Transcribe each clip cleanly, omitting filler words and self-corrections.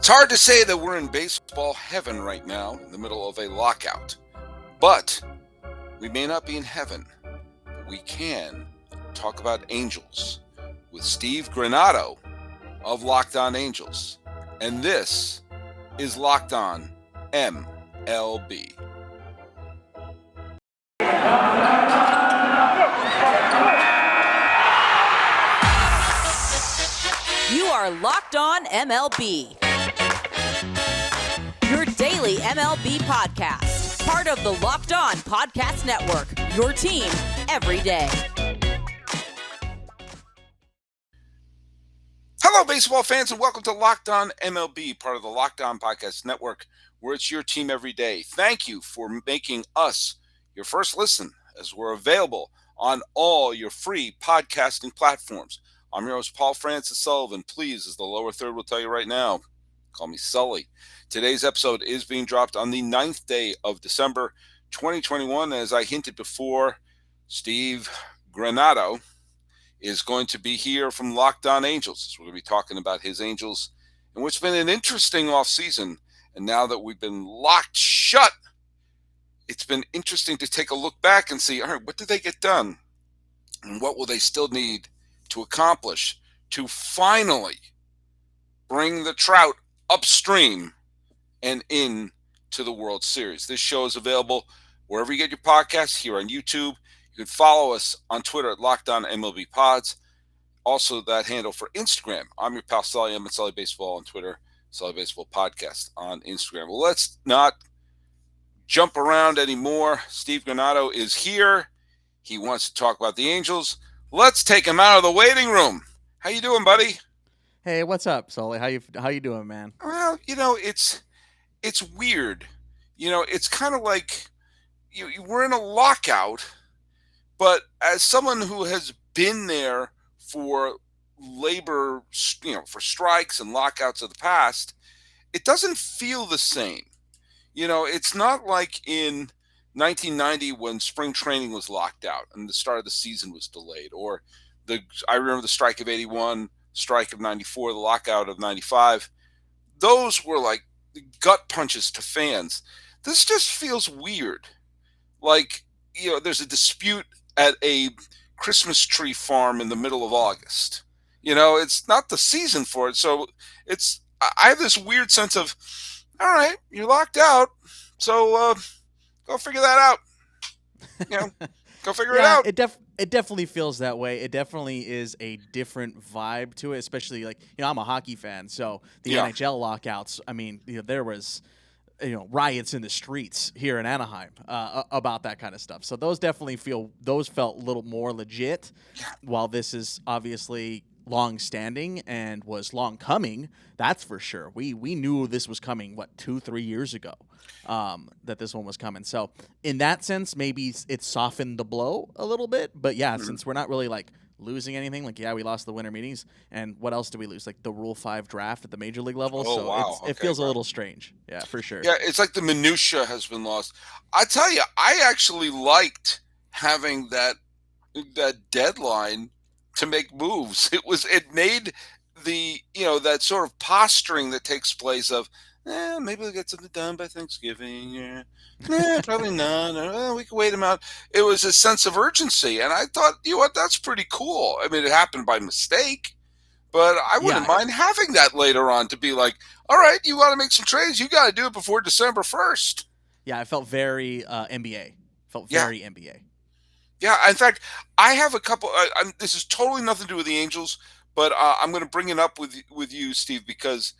It's hard to say that we're in baseball heaven right now, in the middle of a lockout. But we may not be in heaven, but we can talk about Angels with Steve Granado of Locked On Angels. And this is Locked On MLB. You are Locked On MLB, your daily MLB podcast, part of the Locked On Podcast Network, your team every day. Hello, baseball fans, and welcome to Locked On MLB, part of the Locked On Podcast Network, where it's your team every day. Thank you for making us your first listen, as we're available on all your free podcasting platforms. I'm your host, Paul Francis Sullivan. Please, as the lower third will tell you right now, call me Sully. Today's episode is being dropped on the 9th day of December, 2021. As I hinted before, Steve Granado is going to be here from Locked On Angels. We're going to be talking about his Angels and what's been an interesting offseason. And now that we've been locked shut, it's been interesting to take a look back and see, all right, what did they get done? And what will they still need to accomplish to finally bring the Trout upstream and into the World Series? This show is available wherever you get your podcasts, here on YouTube. You can follow us on Twitter at Locked On MLB Pods. Also, that handle for Instagram. I'm your pal Sully. I'm at Sully Baseball on Twitter, Sully Baseball Podcast on Instagram. Well, let's not jump around anymore. Steve Granado is here. He wants to talk about the Angels. Let's take him out of the waiting room. How you doing, buddy? Hey, what's up, Sully? How you doing, man? Well, it's weird. It's kind of like we're in a lockout, but as someone who has been there for labor, for strikes and lockouts of the past, it doesn't feel the same. It's not like in 1990 when spring training was locked out and the start of the season was delayed, or I remember the strike of 81, strike of 94, the lockout of 95. Those were like gut punches to fans. This just feels weird. Like, there's a dispute at a Christmas tree farm in the middle of August. It's not the season for it. So I have this weird sense of, all right, you're locked out. So, go figure that out. Go figure it out. It definitely feels that way. It definitely is a different vibe to it, especially like, I'm a hockey fan, so the NHL lockouts, I mean, there was, riots in the streets here in Anaheim about that kind of stuff. So those felt a little more legit, while this is obviously long-standing and was long coming. That's for sure. We knew this was coming, 2-3 years ago, that this one was coming. So in that sense, maybe it softened the blow a little bit. But since we're not really like losing anything, we lost the winter meetings, and what else do we lose? Like the Rule 5 draft at the major league level. It feels a little strange. Yeah, for sure. Yeah, it's like the minutia has been lost. I tell you, I actually liked having that deadline to make moves. It made the, that sort of posturing that takes place of, maybe we'll get something done by Thanksgiving. Probably not. We can wait them out. It was a sense of urgency. And I thought, that's pretty cool. I mean, it happened by mistake, but I wouldn't mind having that later on to be like, all right, you want to make some trades, you got to do it before December 1st. Yeah, I felt very NBA. Very NBA. Yeah, in fact, I have a couple. This is totally nothing to do with the Angels, but I'm going to bring it up with you, Steve, because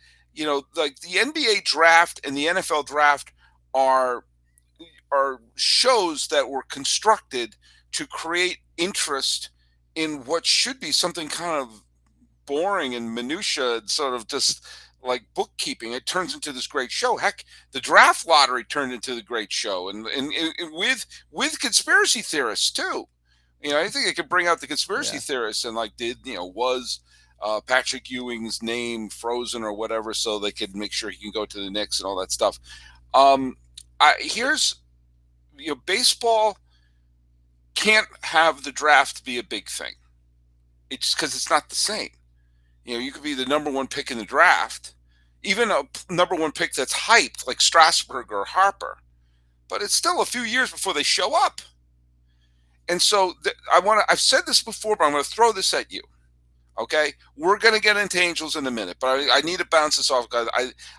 like the NBA draft and the NFL draft are shows that were constructed to create interest in what should be something kind of boring and minutia, and sort of just like bookkeeping. It turns into this great show. Heck, the draft lottery turned into the great show, and with conspiracy theorists too. I think it could bring out the conspiracy theorists and was Patrick Ewing's name frozen or whatever, so they could make sure he can go to the Knicks and all that stuff. Baseball can't have the draft be a big thing. It's because it's not the same. You could be the number one pick in the draft even a number one pick that's hyped like Strasburg or Harper, but it's still a few years before they show up. And so I've said this before, but I'm going to throw this at you. Okay, we're going to get into Angels in a minute, but I need to bounce this off, guys.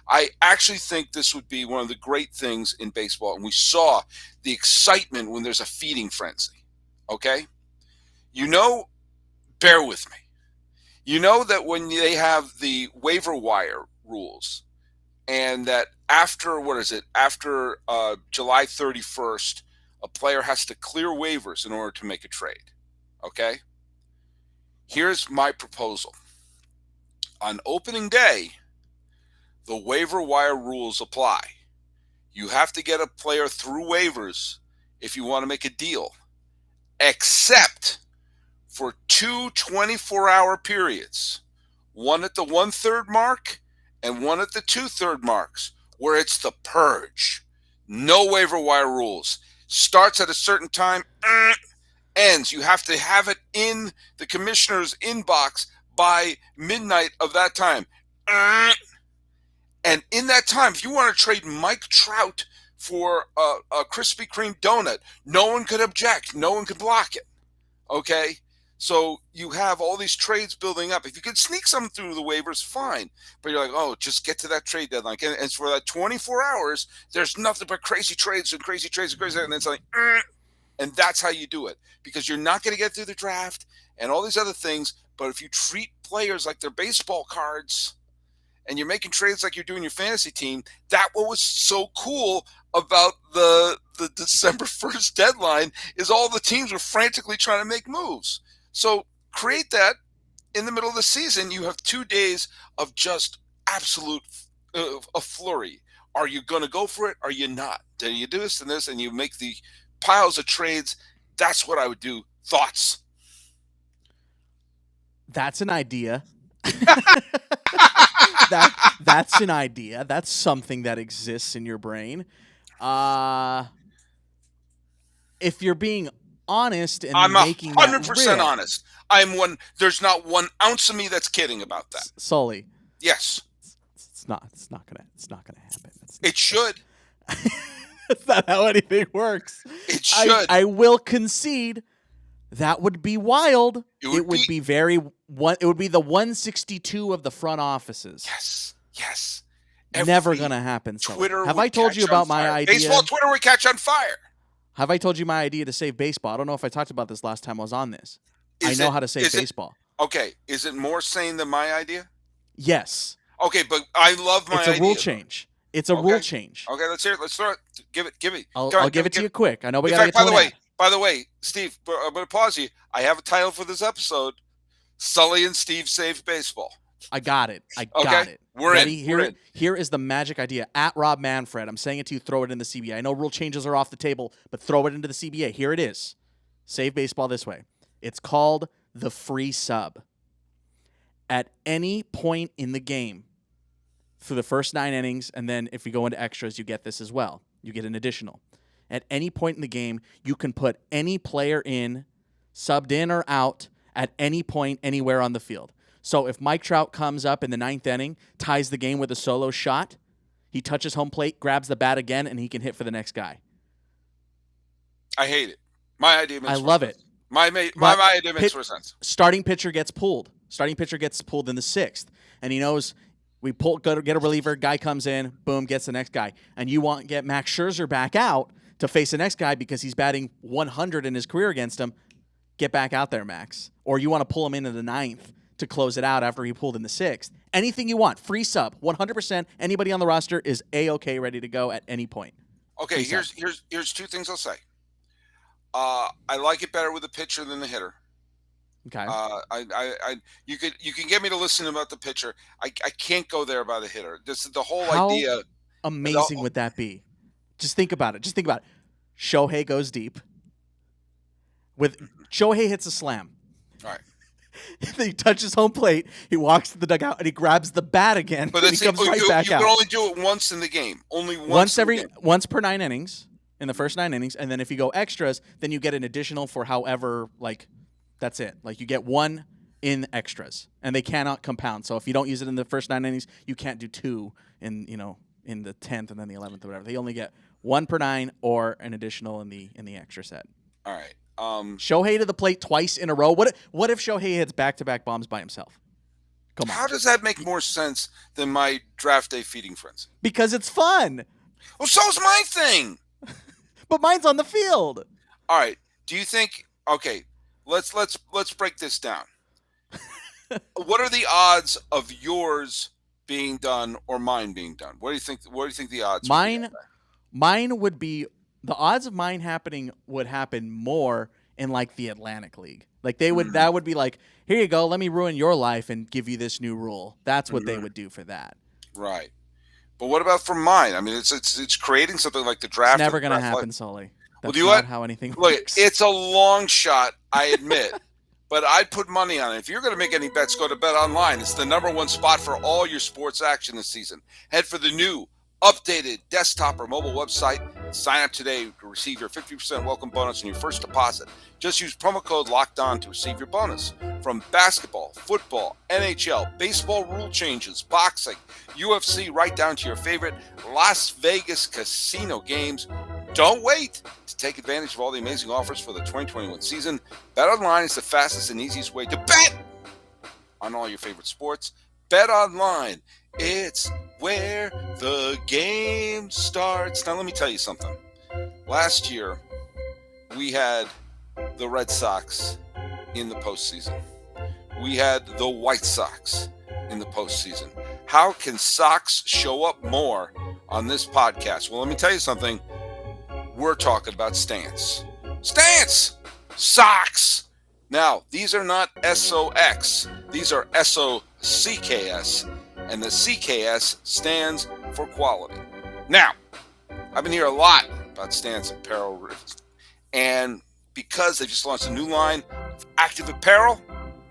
I actually think this would be one of the great things in baseball, and we saw the excitement when there's a feeding frenzy. Okay, bear with me. You know that when they have the waiver wire rules, and that after July 31st, a player has to clear waivers in order to make a trade. Okay. Here's my proposal. On opening day, the waiver wire rules apply. You have to get a player through waivers if you want to make a deal, except for two 24-hour periods, one at the 1/3 mark and one at the 2/3 marks, where it's the purge. No waiver wire rules. Starts at a certain time, ends. You have to have it in the commissioner's inbox by midnight of that time. And in that time, if you want to trade Mike Trout for a Krispy Kreme donut, no one could object. No one could block it. Okay? So you have all these trades building up. If you could sneak some through the waivers, fine. But you're like, oh, just get to that trade deadline. And for that 24 hours, there's nothing but crazy trades and crazy trades and crazy. And it's like, and that's how you do it. Because you're not going to get through the draft and all these other things. But if you treat players like they're baseball cards and you're making trades like you're doing your fantasy team, that what was so cool about the December 1st deadline is all the teams were frantically trying to make moves. So create that in the middle of the season. You have 2 days of just absolute a flurry. Are you going to go for it? Are you not? Do you do this and this, and you make the piles of trades? That's what I would do. Thoughts? That's an idea. That's an idea. That's something that exists in your brain. If you're being honest and I'm making 100% honest. There's not 1 ounce of me that's kidding about that. Sully. Yes. It's not gonna happen. It should. That's not how anything works. It should. I will concede that would be wild. It would be the 162 of the front offices. Yes. Never gonna happen. Twitter. Have I told you about my idea? Baseball Twitter would catch on fire. Have I told you my idea to save baseball? I don't know if I talked about this last time I was on this. I know how to save baseball. Okay. Is it more sane than my idea? Yes. Okay, but I love my idea. It's a rule change. It's a rule change. Okay, let's hear it. Let's throw it. Give it. I'll give it to you quick. I know we got to get to it. By the way, Steve, I'm going to pause you. I have a title for this episode. Sully and Steve Save Baseball. I got it. Got it. We're Ready? in. Here is the magic idea. At Rob Manfred, I'm saying it to you, throw it in the CBA. I know rule changes are off the table, but throw it into the CBA. Here it is. Save baseball this way. It's called the free sub. At any point in the game, through the first 9 innings, and then if you go into extras, you get this as well. You get an additional. At any point in the game, you can put any player in, subbed in or out, at any point, anywhere on the field. So if Mike Trout comes up in the 9th inning, ties the game with a solo shot, he touches home plate, grabs the bat again, and he can hit for the next guy. I hate it. My idea makes I love it. My idea makes more sense. Starting pitcher gets pulled. Starting pitcher gets pulled in the 6th, and he knows we get a reliever, guy comes in, boom, gets the next guy. And you want to get Max Scherzer back out to face the next guy because he's batting 100 in his career against him. Get back out there, Max. Or you want to pull him into the 9th to close it out after he pulled in the 6th. Anything you want. Free sub. 100%. Anybody on the roster is A-OK, ready to go at any point. Okay, here's 2 things I'll say. I like it better with the pitcher than the hitter. Okay. You can get me to listen about the pitcher. I can't go there by the hitter. This is the whole How idea. Amazing would that be? Just think about it. Shohei goes deep. Shohei hits a slam. All right. He touches home plate. He walks to the dugout and he grabs the bat again. But he comes right back out. You can only do it once in the game. Only once per 9 innings in the first 9 innings, and then if you go extras, then you get an additional for however. Like that's it. Like you get one in extras, and they cannot compound. So if you don't use it in the first 9 innings, you can't do 2 in the 10th and then the 11th or whatever. They only get 1 per 9 or an additional in the extra set. All right. Shohei to the plate twice in a row. What if Shohei hits back-to-back bombs by himself? Come on. How does that make more sense than my draft day feeding frenzy? Because it's fun. Well, so's my thing. But mine's on the field. All right. Do you think? Okay. Let's break this down. What are the odds of yours being done or mine being done? What do you think the odds? Mine would be, the odds of mine happening would happen more in like the Atlantic League. Like that would be like, here you go, let me ruin your life and give you this new rule. That's what they would do for that. Right. But what about for mine? I mean, it's creating something like the draft. It's never going to happen, Sully. That's well, not how anything works. Look, it's a long shot, I admit. But I'd put money on it. If you're going to make any bets, go to BetOnline. It's the #1 spot for all your sports action this season. Head for the new, updated desktop or mobile website and sign up today to receive your 50% welcome bonus on your first deposit. Just use promo code LOCKEDON to receive your bonus. From basketball, football, NHL, baseball rule changes, boxing, UFC, right down to your favorite Las Vegas casino games. Don't wait to take advantage of all the amazing offers for the 2021 season. BetOnline is the fastest and easiest way to bet on all your favorite sports. BetOnline, it's where the game starts. Now, let me tell you something. Last year, we had the Red Sox in the postseason. We had the White Sox in the postseason. How can Sox show up more on this podcast? Well, let me tell you something. We're talking about Stance. Stance! Sox! Now, these are not SOX. These are SOCKS. And the CKS stands for quality. Now, I've been hearing a lot about Stance Apparel. And because they just launched a new line of active apparel,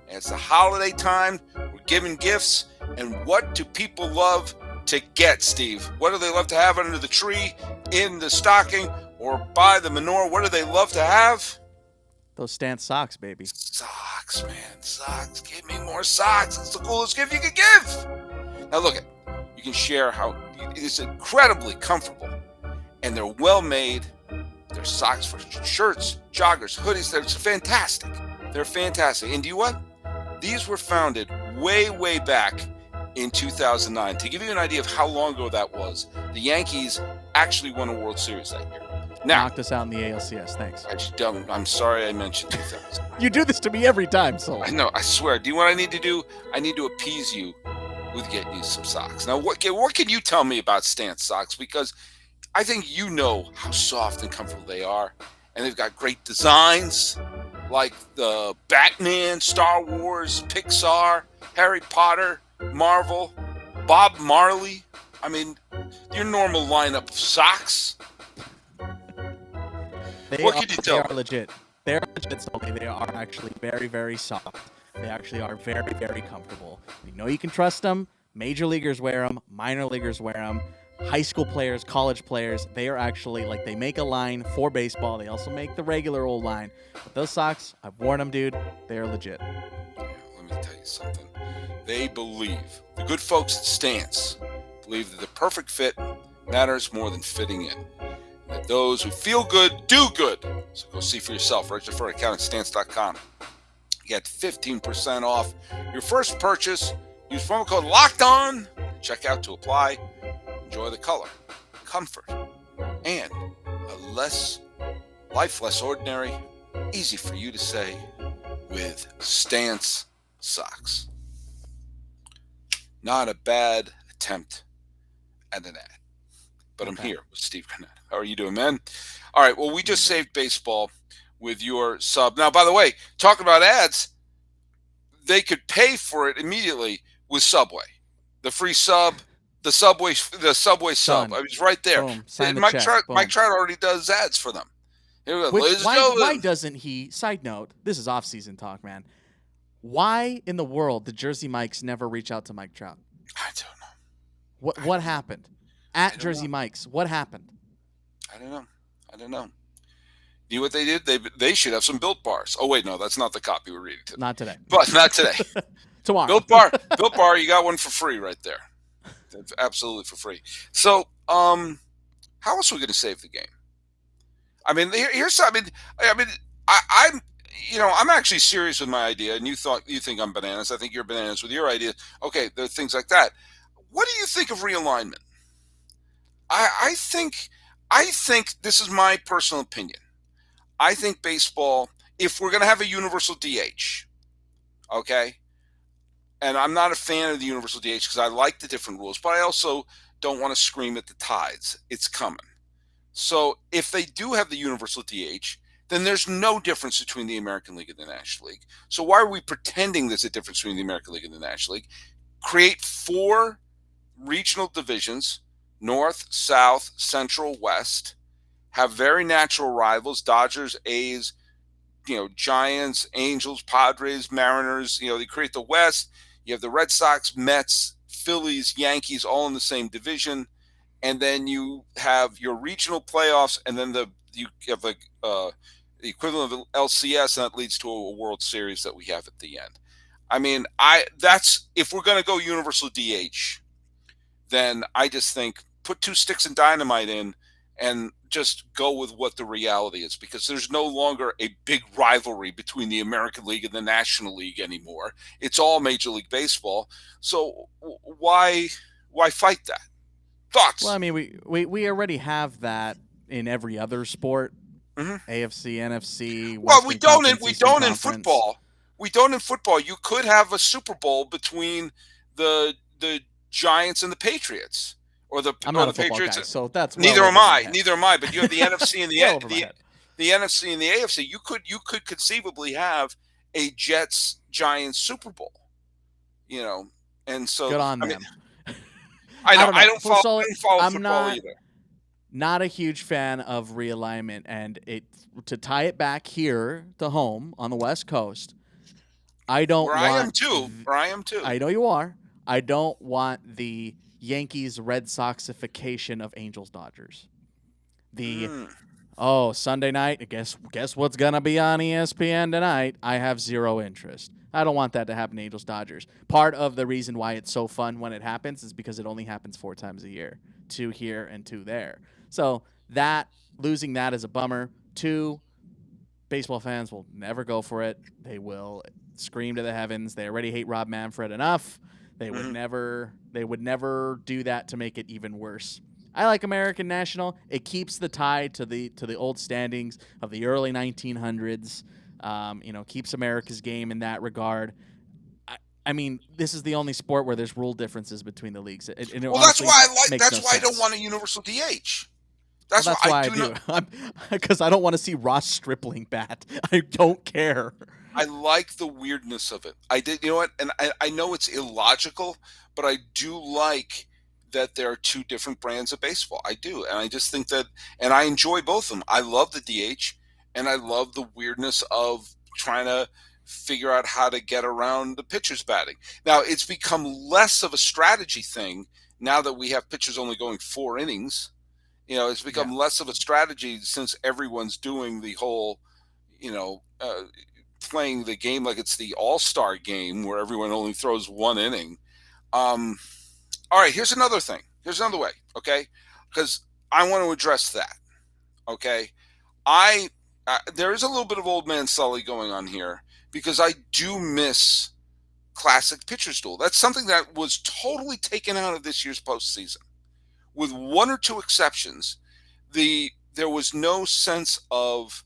and it's the holiday time, we're giving gifts. And what do people love to get, Steve? What do they love to have under the tree, in the stocking, or by the menorah? What do they love to have? Those Stance socks, baby. Socks, man. Socks. Give me more socks. It's the coolest gift you could give. Now, look, you can share how it is incredibly comfortable, and they're well made. They're socks for shirts, joggers, hoodies. They're fantastic. They're fantastic. And do you know what? These were founded way, way back in 2009. To give you an idea of how long ago that was, the Yankees actually won a World Series that year. Now, knocked us out in the ALCS. Thanks. I'm sorry I mentioned 2000. You do this to me every time, Sully. I know. I swear. Do you know what I need to do? I need to appease you with getting you some socks. Now, what can you tell me about Stance socks? Because I think you know how soft and comfortable they are. And they've got great designs like the Batman, Star Wars, Pixar, Harry Potter, Marvel, Bob Marley. I mean, your normal lineup of socks. What can you tell me? They are legit. They're legit, Sully. They are actually very, very soft. They actually are very, very comfortable. You know you can trust them. Major leaguers wear them. Minor leaguers wear them. High school players, college players, they are actually, like, they make a line for baseball. They also make the regular old line. But those socks, I've worn them, dude. They're legit. Yeah, let me tell you something. They believe, the good folks at Stance believe that the perfect fit matters more than fitting in. And that those who feel good do good. So go see for yourself. Register for an account at stance.com. You get 15% off your first purchase. Use promo code LOCKEDON. Check out to apply. Enjoy the color, comfort, and a life less ordinary, easy for you to say with Stance socks. Not a bad attempt at an ad, but I'm here with Steve Granado. How are you doing, man? All right, well, we just saved baseball with your sub. Now, by the way, talking about ads, they could pay for it immediately with Subway. The free sub. The Subway sub. I was right there. Boom. Mike Trout already does ads for them. Here we go. Why doesn't he? Side note: this is off-season talk, man. Why in the world did Jersey Mike's never reach out to Mike Trout? I don't know. What happened? At Jersey Mike's, what happened? I don't know. You know what they did? They should have some Built Bars. Oh wait, no, that's not the copy we're reading today. Not today. But not today. Tomorrow. Built Bar, you got one for free right there. Absolutely for free. So, how else are we going to save the game? I mean, here's I'm I'm actually serious with my idea, and you think I'm bananas. I think you're bananas with your idea. Okay, there are things like that. What do you think of realignment? I think this is my personal opinion. I think baseball, if we're going to have a universal DH, okay, and I'm not a fan of the universal DH because I like the different rules, but I also don't want to scream at the tides. It's coming. So if they do have the universal DH, then there's no difference between the American League and the National League. So why are we pretending there's a difference between the American League and the National League? Create 4 regional divisions, North, South, Central, West, have very natural rivals, Dodgers, A's, Giants, Angels, Padres, Mariners. They create the West. You have the Red Sox, Mets, Phillies, Yankees, all in the same division. And then you have your regional playoffs, and then you have the equivalent of LCS, and that leads to a World Series that we have at the end. I mean, that's if we're going to go universal DH, then I just think put 2 sticks and dynamite in and just go with what the reality is, because there's no longer a big rivalry between the American League and the National League anymore. It's all Major League Baseball. So why fight that? Thoughts? Well, I mean, we already have that in every other sport. Mm-hmm. AFC, NFC. Well, Western we don't in Conference. football. We don't in football. You could have a Super Bowl between the Giants and the Patriots, I'm not a football Patriots. guy, so that's Neither am I. Neither am I. But you have the NFC and the NFC and the AFC. You could conceivably have a Jets Giants Super Bowl. And so good on them. I don't follow I'm football either. Not a huge fan of realignment, and to tie it back here to home on the West Coast. I am too. I know you are. I don't want the Yankees Red Soxification of Angels Dodgers. Sunday night, guess what's gonna be on ESPN tonight? I have zero interest. I don't want that to happen to Angels Dodgers. Part of the reason why it's so fun when it happens is because it only happens 4 times a year. 2 here and 2 there. So losing that is a bummer. 2, baseball fans will never go for it. They will scream to the heavens. They already hate Rob Manfred enough. They would never do that to make it even worse. I like American National. It keeps the tie to the old standings of the early 1900s. Keeps America's game in that regard. I mean, this is the only sport where there's rule differences between the leagues. That's why I don't want a universal DH. That's why I do. Because I don't want to see Ross Stripling bat. I don't care. I like the weirdness of it. I did, you know what? And I know it's illogical, but I do like that there are 2 different brands of baseball. I do. And I just think that, and I enjoy both of them. I love the DH, and I love the weirdness of trying to figure out how to get around the pitchers batting. Now, it's become less of a strategy thing now that we have pitchers only going 4 innings. It's become less of a strategy since everyone's doing the whole, playing the game like it's the all-star game where everyone only throws 1 inning. All right, here's another thing. Here's another way, okay? Because I want to address that, okay? There is a little bit of old man Sully going on here because I do miss classic pitcher's duel. That's something that was totally taken out of this year's postseason. With 1 or 2 exceptions, there was no sense of,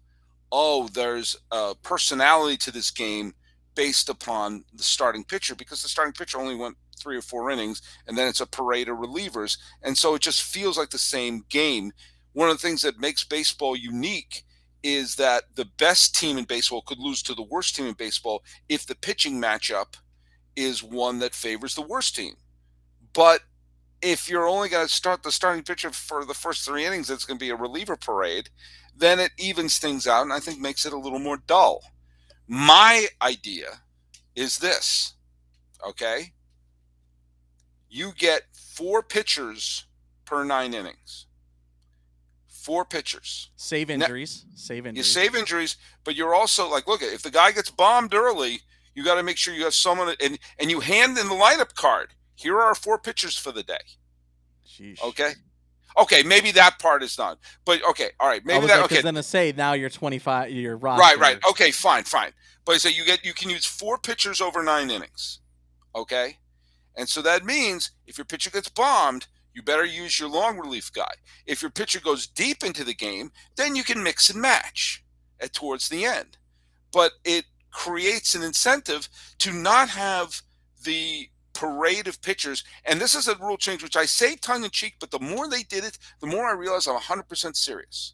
there's a personality to this game based upon the starting pitcher, because the starting pitcher only went 3 or 4 innings, and then it's a parade of relievers. And so it just feels like the same game. One of the things that makes baseball unique is that the best team in baseball could lose to the worst team in baseball if the pitching matchup is one that favors the worst team. But if you're only going to start the starting pitcher for the first 3 innings, it's going to be a reliever parade, then it evens things out and I think makes it a little more dull. My idea is this, okay? You get 4 pitchers per 9 innings. 4 pitchers. Save injuries. You save injuries, but you're also like, look, if the guy gets bombed early, you got to make sure you have someone, and you hand in the lineup card. Here are our 4 pitchers for the day. Sheesh. Okay, maybe that part is done. But okay, all right, maybe that. Okay, then to say now you're 25, you're roster. Right. Okay, fine. But so you can use 4 pitchers over 9 innings. Okay, and so that means if your pitcher gets bombed, you better use your long relief guy. If your pitcher goes deep into the game, then you can mix and match towards the end. But it creates an incentive to not have the parade of pitchers. And this is a rule change, which I say tongue-in-cheek, but the more they did it, the more I realize I'm 100% serious.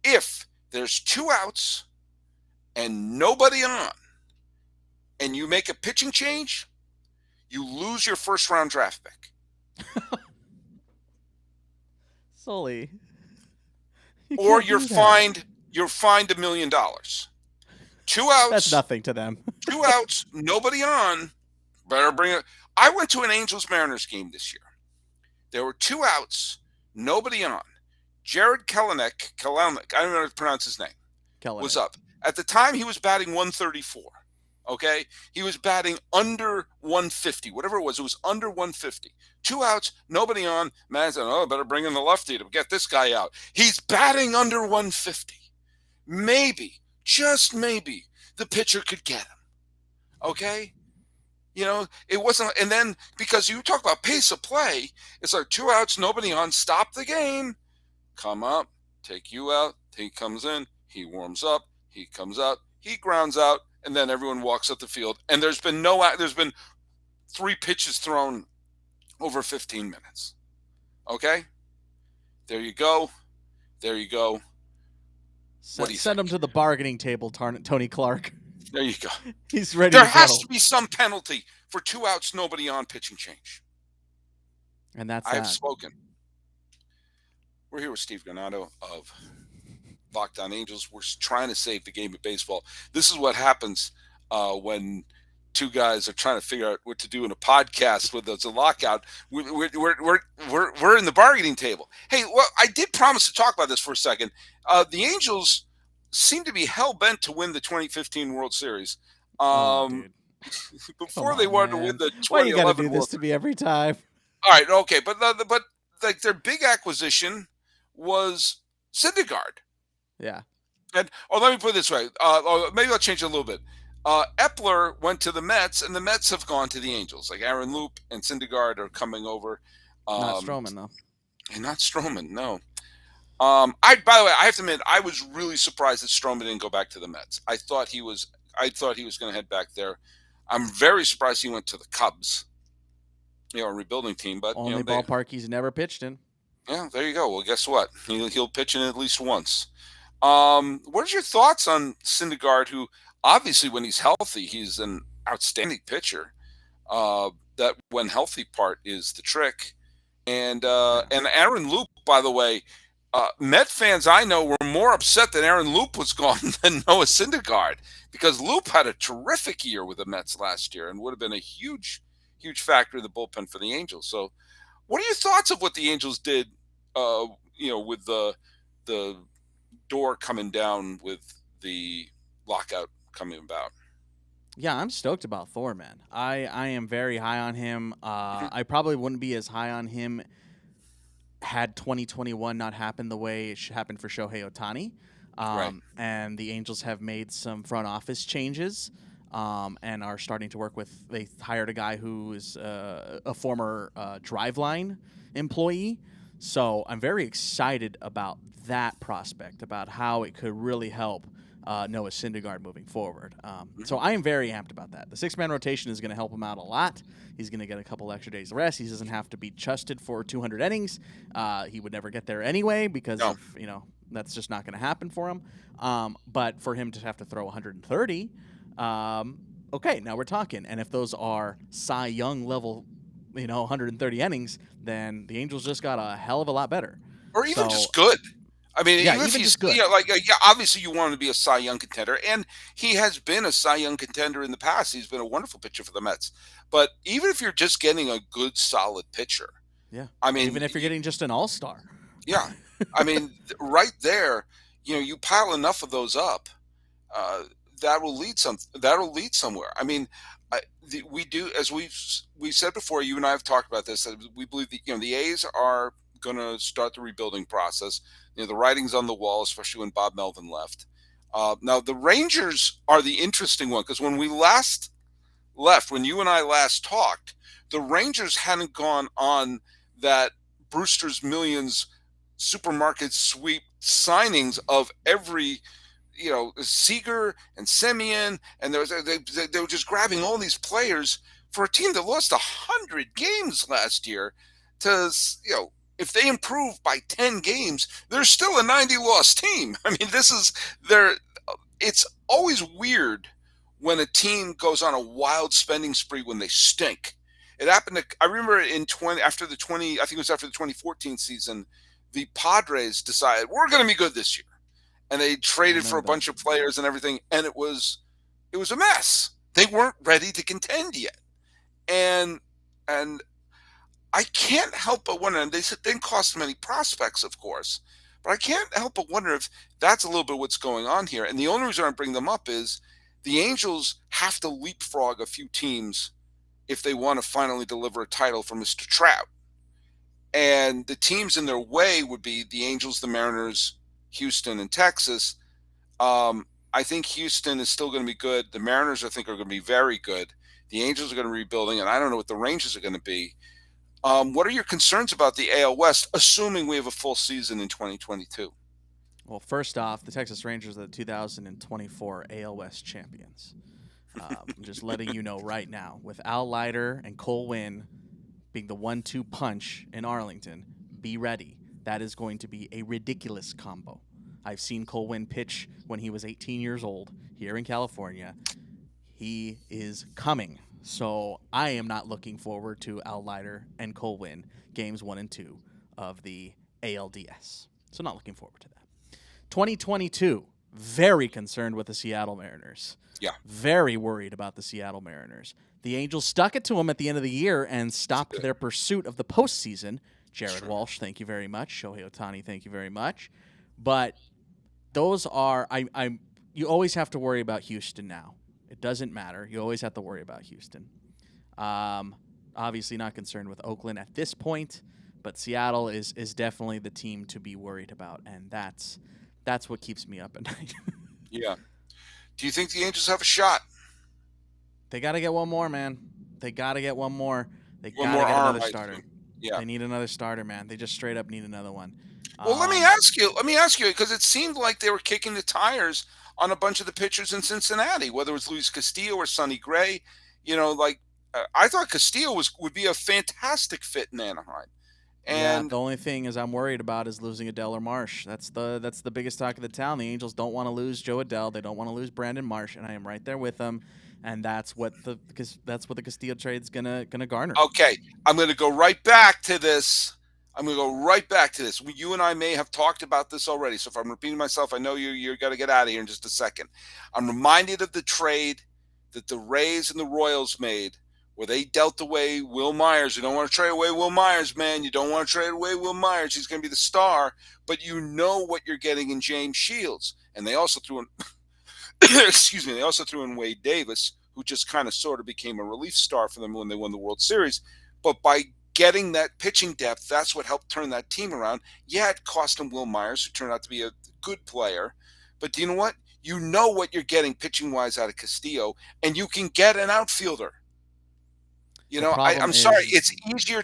If there's 2 outs and nobody on, and you make a pitching change, you lose your first-round draft pick. Sully. Or you're fined $1 million. 2 outs. That's nothing to them. 2 outs, nobody on. Better bring it. I went to an Angels-Mariners game this year. There were 2 outs, nobody on. Jared Kelenic, I don't know how to pronounce his name, was up. At the time, he was batting 134. Okay? He was batting under 150, whatever it was under 150. 2 outs, nobody on. Man said, better bring in the lefty to get this guy out. He's batting under 150. Maybe, just maybe, the pitcher could get him. Okay? It wasn't, and then because you talk about pace of play, it's like 2 outs, nobody on, stop the game, come up, take you out, he comes in, he warms up, he comes out, he grounds out, and then everyone walks up the field. And there's been 3 pitches thrown over 15 minutes. Okay? There you go. Send him to the bargaining table, Tony Clark. There you go. He's ready There to go. has to be some penalty for 2 outs, nobody on, pitching change. And that's I've spoken. We're here with Steve Granado of Locked On Angels. We're trying to save the game of baseball. This is what happens when 2 guys are trying to figure out what to do in a podcast with a lockout. We're in the bargaining table. Hey, well, I did promise to talk about this for a second. The Angels seem to be hell-bent to win the 2015 World Series. Before they wanted to win the 2011 Why you gotta do this World to me every time? All right, okay, but like their big acquisition was Syndergaard. Yeah. And let me put it this way. Maybe I'll change it a little bit. Epler went to the Mets, and the Mets have gone to the Angels. Like Aaron Loop and Syndergaard are coming over. Not Stroman, though. And not Stroman, no. By the way, I have to admit, I was really surprised that Stroman didn't go back to the Mets. I thought he was going to head back there. I'm very surprised he went to the Cubs, a rebuilding team. But only ballpark he's never pitched in. Yeah, there you go. Well, guess what? He'll pitch in at least once. What are your thoughts on Syndergaard, who obviously when he's healthy, he's an outstanding pitcher. That when healthy part is the trick. And Aaron Loop, by the way, Met fans I know were more upset that Aaron Loop was gone than Noah Syndergaard, because Loop had a terrific year with the Mets last year and would have been a huge factor in the bullpen for the Angels. So what are your thoughts of what the Angels did, with the door coming down with the lockout coming about? Yeah, I'm stoked about Thor, man. I am very high on him. I probably wouldn't be as high on him had 2021 not happened the way it happened for Shohei Ohtani. Right. And the Angels have made some front office changes and are starting to work with – they hired a guy who is a former Driveline employee. So I'm very excited about that prospect, about how it could really help Noah Syndergaard moving forward. So I am very amped about that. The 6-man rotation is going to help him out a lot. He's going to get a couple extra days of rest. He doesn't have to be trusted for 200 innings. He would never get there anyway because of, that's just not going to happen for him. But for him to have to throw 130, okay, now we're talking. And if those are Cy Young level, 130 innings, then the Angels just got a hell of a lot better. Or even just good. I mean, yeah, even if he's good. Obviously you want him to be a Cy Young contender, and he has been a Cy Young contender in the past. He's been a wonderful pitcher for the Mets. But even if you're just getting a good, solid pitcher, yeah. I mean, even if you're getting just an all-star, yeah, I mean, right there, you pile enough of those up, uh, that'll lead somewhere. I mean, we do, as we said before. You and I have talked about this. That we believe that the A's are going to start the rebuilding process. The writing's on the wall, especially when Bob Melvin left. Now the Rangers are the interesting one, because when we last left, when you and I last talked, the Rangers hadn't gone on that Brewster's Millions supermarket sweep signings of every, Seager and Semyon, and they were just grabbing all these players for a team that lost 100 games last year. To if they improve by 10 games, they're still a 90 loss team. I mean, this is their. It's always weird when a team goes on a wild spending spree when they stink. It happened to, I remember after the 2014 season, the Padres decided we're going to be good this year, and they traded for a bunch of players and everything, and it was a mess. They weren't ready to contend yet, and I can't help but wonder. And they didn't cost many prospects, of course, but I can't help but wonder if that's a little bit what's going on here. And the only reason I bring them up is the Angels have to leapfrog a few teams if they want to finally deliver a title for Mr. Trout. And the teams in their way would be the Angels, the Mariners, Houston, and Texas. I think Houston is still going to be good. The Mariners, I think, are going to be very good. The Angels are going to be rebuilding, and I don't know what the Rangers are going to be. What are your concerns about the AL West, assuming we have a full season in 2022? Well, first off, the Texas Rangers are the 2024 AL West champions. I'm just letting you know right now, with Al Leiter and Cole Winn being the 1-2 punch in Arlington, be ready. That is going to be a ridiculous combo. I've seen Cole Winn pitch when he was 18 years old here in California. He is coming. So I am not looking forward to Al Leiter and Cole Winn games 1 and 2 of the ALDS. So not looking forward to that. 2022, very concerned with the Seattle Mariners. Yeah. Very worried about the Seattle Mariners. The Angels stuck it to them at the end of the year and stopped their pursuit of the postseason. Jared Walsh, thank you very much. Shohei Ohtani, thank you very much. But those are you always have to worry about Houston now. It doesn't matter. You always have to worry about Houston. Obviously not concerned with Oakland at this point, but Seattle is definitely the team to be worried about, and that's what keeps me up at night. Yeah. Do you think the Angels have a shot? They got to get one more, man. They got to get one more. They got to get another starter. Yeah. They need another starter, man. They just straight up need another one. Well, let me ask you, because it seemed like they were kicking the tires on a bunch of the pitchers in Cincinnati, whether it was Luis Castillo or Sonny Gray. I thought Castillo would be a fantastic fit in Anaheim. And the only thing I'm worried about is losing Adele or Marsh. That's the biggest talk of the town. The Angels don't want to lose Joe Adele. They don't want to lose Brandon Marsh, and I am right there with them. And that's what the Castillo trade's gonna garner. Okay, I'm gonna go right back to this. You and I may have talked about this already, so if I'm repeating myself, I know you're going to get out of here in just a second. I'm reminded of the trade that the Rays and the Royals made, where they dealt away Will Myers. You don't want to trade away Will Myers, man. You don't want to trade away Will Myers. He's going to be the star, but you know what you're getting in James Shields. And they also threw in, they also threw in Wade Davis, who just kind of sort of became a relief star for them when they won the World Series. But by getting that pitching depth, that's what helped turn that team around. Yeah, it cost him Will Myers, who turned out to be a good player. But do you know what? You know what you're getting pitching-wise out of Castillo, and you can get an outfielder. I'm sorry. It's easier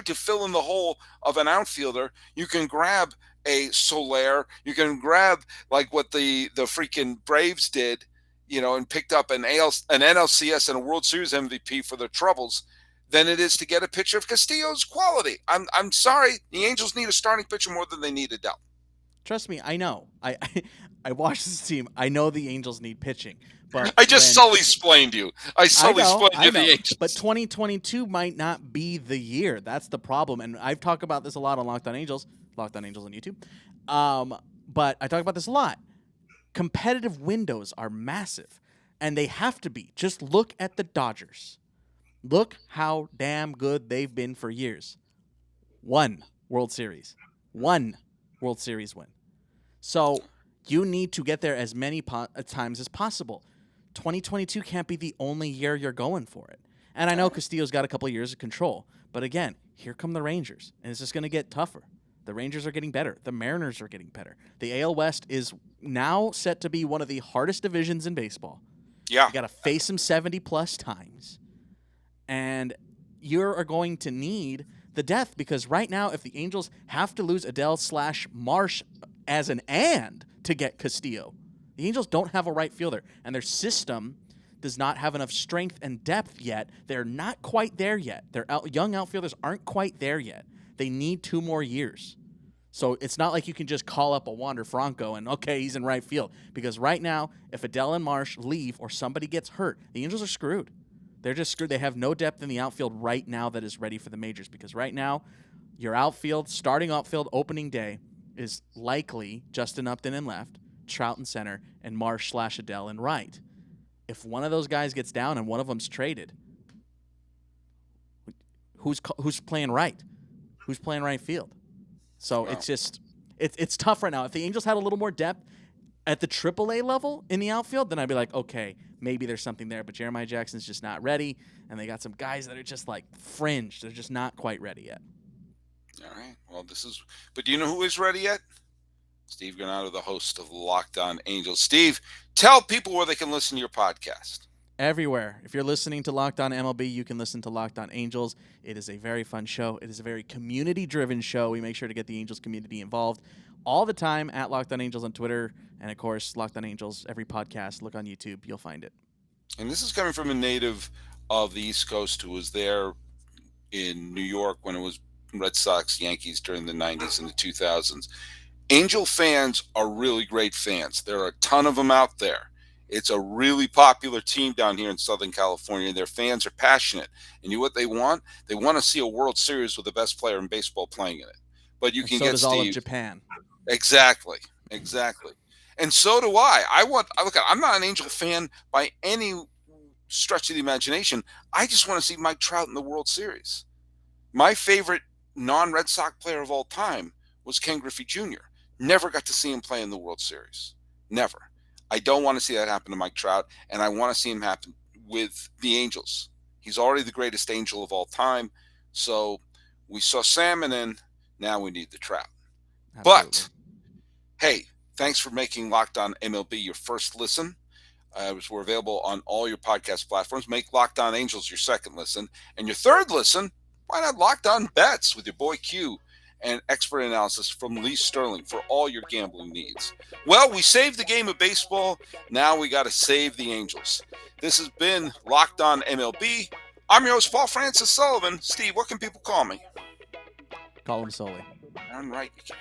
to fill in the hole of an outfielder. You can grab a Soler. You can grab like what the freaking Braves did, and picked up an NLCS and a World Series MVP for their troubles, than it is to get a pitcher of Castillo's quality. I'm sorry. The Angels need a starting pitcher more than they need Adele. Trust me, I know. I watched this team. I know the Angels need pitching. But I just Sully-splained you. The Angels. But 2022 might not be the year. That's the problem. And I've talked about this a lot on Locked On Angels on YouTube. But I talk about this a lot. Competitive windows are massive, and they have to be. Just look at the Dodgers. Look how damn good they've been for years. 1 World Series. 1. World Series win. So you need to get there as many times as possible. 2022 can't be the only year you're going for it. And I know Castillo's got a couple of years of control. But again, here come the Rangers. And it's just going to get tougher. The Rangers are getting better. The Mariners are getting better. The AL West is now set to be one of the hardest divisions in baseball. Yeah. You got to face them 70-plus times. And you are going to need the depth because right now, if the Angels have to lose Adele/Marsh as an and to get Castillo, the Angels don't have a right fielder, and their system does not have enough strength and depth yet. They're not quite there yet. Their young outfielders aren't quite there yet. They need 2 more years. So it's not like you can just call up a Wander Franco and, okay, he's in right field. Because right now, if Adele and Marsh leave or somebody gets hurt, the Angels are screwed. They're just screwed. They have no depth in the outfield right now that is ready for the majors. Because right now, your outfield, starting outfield opening day, is likely Justin Upton in left, Trout in center, and Marsh/Adele in right. If one of those guys gets down and one of them's traded, who's playing right? Who's playing right field? So it's just it's tough right now. If the Angels had a little more depth at the AAA level in the outfield, then I'd be like, okay, maybe there's something there. But Jeremiah Jackson's just not ready, and they got some guys that are just like fringe. They're just not quite ready yet. All right. Well, but do you know who is ready yet? Steve Granado, the host of Locked On Angels. Steve, tell people where they can listen to your podcast. Everywhere. If you're listening to Locked On MLB, you can listen to Locked On Angels. It is a very fun show. It is a very community-driven show. We make sure to get the Angels community involved all the time at Locked On Angels on Twitter. And, of course, Locked On Angels, every podcast. Look on YouTube. You'll find it. And this is coming from a native of the East Coast who was there in New York when it was Red Sox, Yankees during the 90s and the 2000s. Angel fans are really great fans. There are a ton of them out there. It's a really popular team down here in Southern California. Their fans are passionate. And you know what they want? They want to see a World Series with the best player in baseball playing in it. But you can so get does Steve. All of Japan. Exactly. And so do I. I'm not an Angel fan by any stretch of the imagination. I just want to see Mike Trout in the World Series. My favorite non-Red Sox player of all time was Ken Griffey Jr. Never got to see him play in the World Series. Never. I don't want to see that happen to Mike Trout, and I want to see him happen with the Angels. He's already the greatest Angel of all time. So we saw Salmon, and now we need the Trout. Absolutely. But, hey, thanks for making Locked On MLB your first listen. We're available on all your podcast platforms. Make Locked On Angels your second listen. And your third listen, why not Locked On Bets with your boy Q and expert analysis from Lee Sterling for all your gambling needs. Well, we saved the game of baseball. Now we got to save the Angels. This has been Locked On MLB. I'm your host, Paul Francis Sullivan. Steve, what can people call me? Call him Sully. Darn right you can.